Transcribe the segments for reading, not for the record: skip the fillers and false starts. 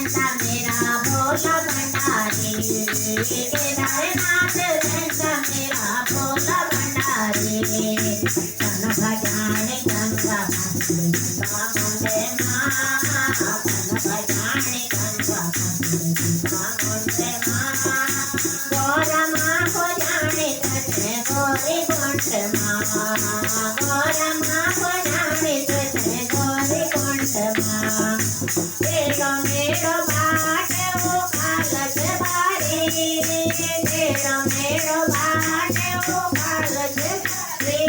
मेरा भोला भंडारी, केदारनाथ रहता मेरा भोला भंडारी। तन भजाने गंगा मुंडे माँ, तन भजाने गंगा मुंडे माँ। गौरा माँ को जाने तुझे गौरी कुंड माँ, गौरा माँ को जाने तुझे गौरी कुंड माँ। तेरो मेरो बाट वो कालज भारी, तेरो मेरो बाट वो कालज भारी।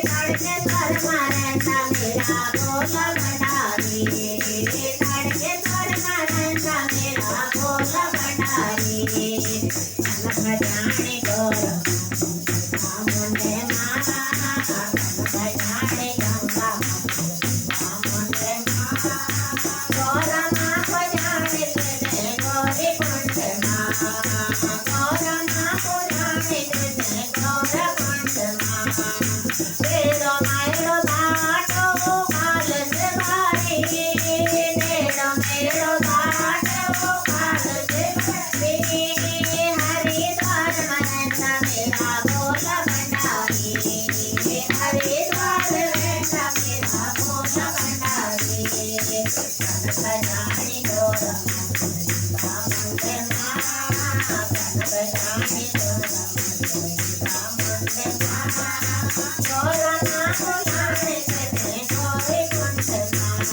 तड़के कर मारता मेरा भोला भंडारी, तड़के कर मारता मेरा भोला भंडारी। तन भजाने गौरा मुंडे माँ, तन भजाने गंगा मुंडे माँ। गौरा माँ को जाने तुझे गौरी कुंड माँ, गौरा माँ को जाने तुझे गौरा कुंड माँ। तेरो मेरो बाट वो कालज भारी, तेरो मेरो बाट वो कालज भारी। हरिद्वार रहता मेरा भोला भंडारी, हरिद्वार रहता मेरा भोला भंडारी। तन भजाने गौरा मुंडे माँ, तन भजाने गौरा मुंडे माँ। गौरा माँ को जाने तुझे गौरी कुंड माँ,